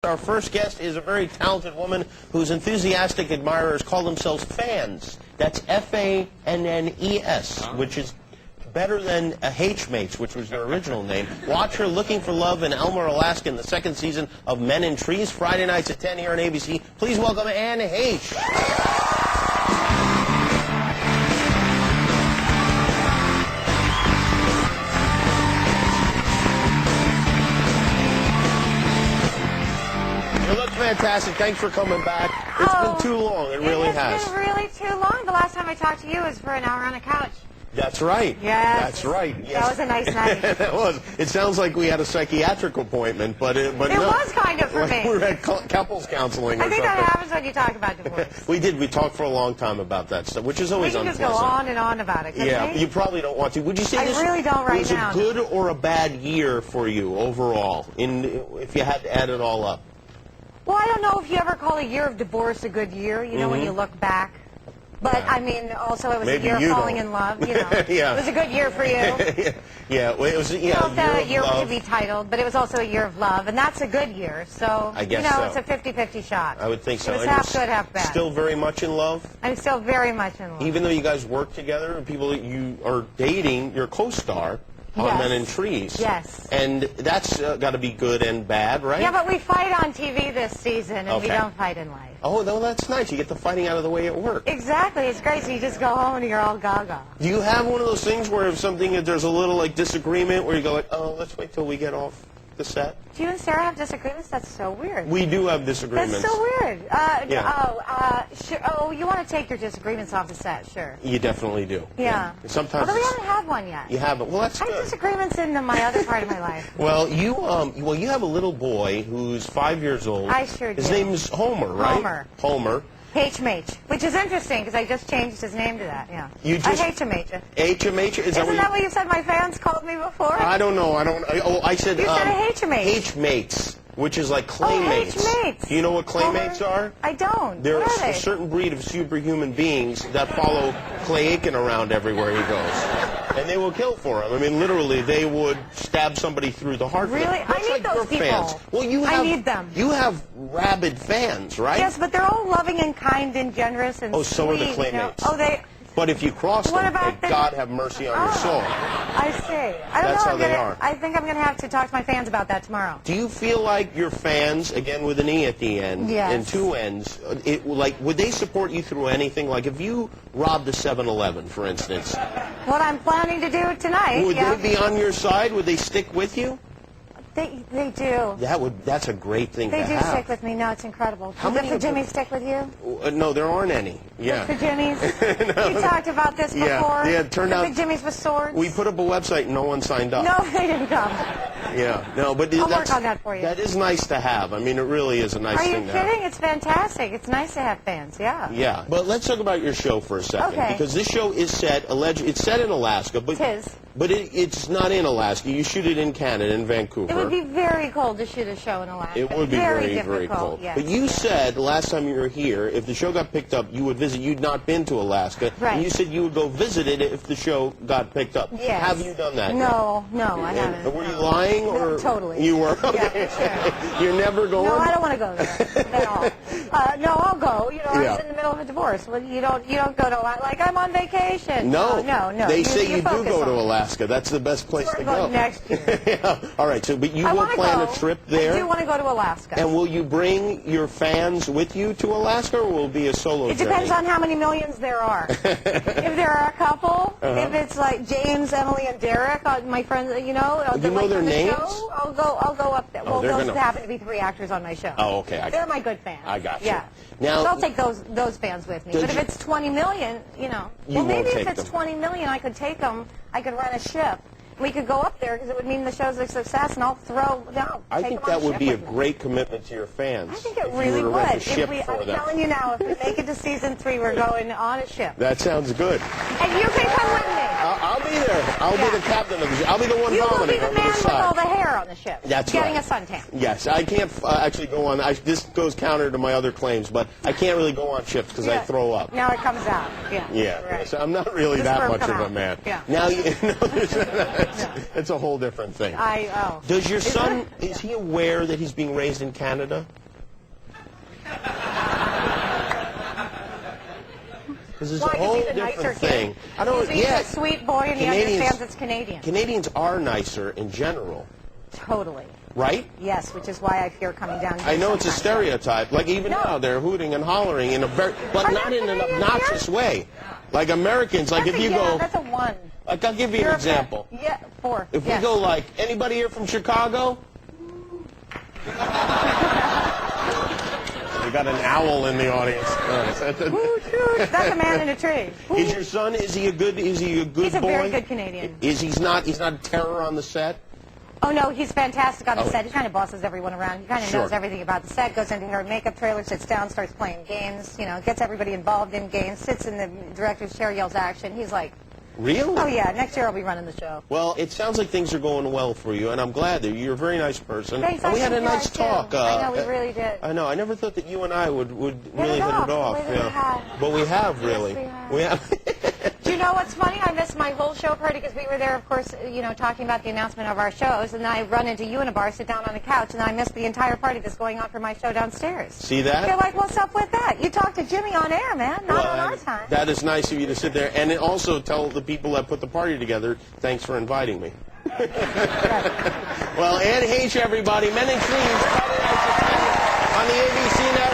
Our first guest is a very talented woman whose enthusiastic admirers call themselves fans. That's F-A-N-N-E-S, which is better than a Heche, which was their original name. Watch her Looking for Love in Elmer, Alaska in the second season of Men in Trees, Friday nights at 10 here on ABC. Please welcome Anne Heche. Fantastic. Thanks for coming back. It's been too long. It really has. It's been really too long. The last time I talked to you was for an hour on a couch. That's right. Yes. That's right. Yes. That was a nice night. That was. It sounds like we had a psychiatric appointment, but no. It was kind of for me. We were at couples counseling or something. I think that happens when you talk about divorce. We did. We talked for a long time about that stuff, which is always unpleasant. We can just go on and on about it, yeah, you probably don't want to. Would you say this really don't right now. Was a good or a bad year for you overall, if you had to add it all up? Well, I don't know if you ever call a year of divorce a good year, you know, when you look back. But, I mean, also it was a year of falling in love, you know. Yeah. It was a good year for you. Yeah, well, it was, a year to be titled, but it was also a year of love, and that's a good year. So, I guess it's a 50-50 shot. I would think so. It was half good, half bad. Still very much in love? I'm still very much in love. Even though you guys work together, and people that you are dating, your co-star on Men in Trees. Yes. And that's got to be good and bad, right? Yeah, but we fight on TV this season, and we don't fight in life. Oh, no, that's nice. You get the fighting out of the way at work. Exactly. It's great. So you just go home and you're all gaga. Do you have one of those things where if there's a little, like, disagreement where you go, like, oh, let's wait till we get off the set? Do you and Sarah have disagreements? That's so weird. We do have disagreements. That's so weird. Sure. Oh, you want to take your disagreements off the set, sure. You definitely do. Yeah. Sometimes. Although we haven't had one yet. You haven't. Well, that's good. I have disagreements in my other part of my life. Well, you have a little boy who's 5 years old. I sure do. His name's Homer, right? Homer. Heche, which is interesting because I just changed his name to that. Yeah. You just Heche. Heche? Isn't that what you said my fans called me before? I don't know. I said. You said Heche, which is like claymates. Heche. Do you know what claymates are? I don't. They're what are they? A certain breed of superhuman beings that follow Clay Aiken around everywhere he goes. And they will kill for him. I mean, literally, they would stab somebody through the heart. Really? I need those people. Fans. Well, I need them. You have rabid fans, right? Yes, but they're all loving and kind and generous and so are the Claymates. You know? Oh, they... But if you cross them, may God have mercy on your soul. I see. That's how they are. I think I'm going to have to talk to my fans about that tomorrow. Do you feel like your fans, again with an E at the end, and two N's, would they support you through anything? Like if you robbed a 7-Eleven, for instance. What I'm planning to do tonight. Would they be on your side? Would they stick with you? They do. That's a great thing to have. They do stick with me. No, it's incredible. How many the Jimmys stick with you? No, there aren't any. Yeah. The Jimmys? You talked about this before? Yeah, it turned out. The Jimmys with swords? We put up a website and no one signed up. No, they didn't come. Yeah, no, but I'll work on that for you. That is nice to have. I mean, it really is a nice thing to have. Are you kidding? It's fantastic. It's nice to have fans, yeah. Yeah, but let's talk about your show for a second. Okay. Because this show is set in Alaska, but it is. But it's not in Alaska. You shoot it in Canada, in Vancouver. It would be very cold to shoot a show in Alaska. It would be very, very cold. Yes. But you said last time you were here, if the show got picked up, you would visit. You'd not been to Alaska. Right. And you said you would go visit it if the show got picked up. Yes. Have you done that? No, I haven't. Were you lying? No, totally. You were? Okay. Yeah, sure. You're never going? No, I don't want to go there at all. No, I'll go. You know, I was in the middle of a divorce. Well, you don't go to Alaska. Like, I'm on vacation. No. They say you do go to Alaska. That's the best place to go. Next year. Yeah. All right, but you will plan a trip there? I do want to go to Alaska. And will you bring your fans with you to Alaska, or will it be a solo journey? It depends on how many millions there are. If there are a couple, if it's like James, Emily, and Derek, my friends, you know their names? Show, I'll go up there. Well, those happen to be 3 actors on my show. Oh, okay. They're my good fans. I got you. Yeah. Now, so I'll take those fans with me. But if it's 20 million, well, maybe if it's 20 million, I could take them. I could rent a ship. We could go up there because it would mean the show's a success, and I'll I think that would be a great commitment to your fans. I think it really would. I'm telling you now, if we make it to season 3, we're going on a ship. That sounds good. And you can come with me. I'll be there. I'll be the captain of the ship. I'll be the one vomiting over the side. You will be the man with all the hair on the ship. That's getting a suntan. Yes, I can't actually go on. This goes counter to my other claims, but I can't really go on ships because I throw up. Now it comes out. Yeah. Yeah. Right. So I'm not really that much of a man. Yeah. Now It's a whole different thing. Oh. Does your son, is he aware that he's being raised in Canada? This is a whole different thing. I don't. He's a sweet boy, and he understands it's Canadian. Canadians are nicer in general. Totally. Right? Yes, which is why I fear coming down here. I know it's a stereotype. Like even now, they're hooting and hollering in a very, but not in an obnoxious way. Like Americans, like if you go. That's a 1. Like I'll give you an example. Yeah, 4. If we go like, anybody here from Chicago? We got an owl in the audience. That's a man in a tree. Is your son? Is he a good boy? He's a very good Canadian. He's not a terror on the set? Oh no, he's fantastic on the set. He kind of bosses everyone around. He kind of knows everything about the set. Goes into her makeup trailer, sits down, starts playing games. You know, gets everybody involved in games. Sits in the director's chair, yells action. He's like. Really? Oh, yeah. Next year I'll be running the show. Well, it sounds like things are going well for you, and I'm glad that you're a very nice person. Thanks. And we had a nice talk. I know, we really did. I know. I never thought that you and I would really hit it off. Yeah. But we have, really. Yes, we have. Do you know what's funny? I missed my whole show party because we were there, of course, you know, talking about the announcement of our shows, and I run into you in a bar, sit down on the couch, and I missed the entire party that's going on for my show downstairs. See that? You're like, what's up with that? You talked to Jimmy on air, man, not on our time. That is nice of you to sit there, and also tell the people that put the party together, thanks for inviting me. Well, Ed Heche, everybody, Men in Trees, on the ABC Network.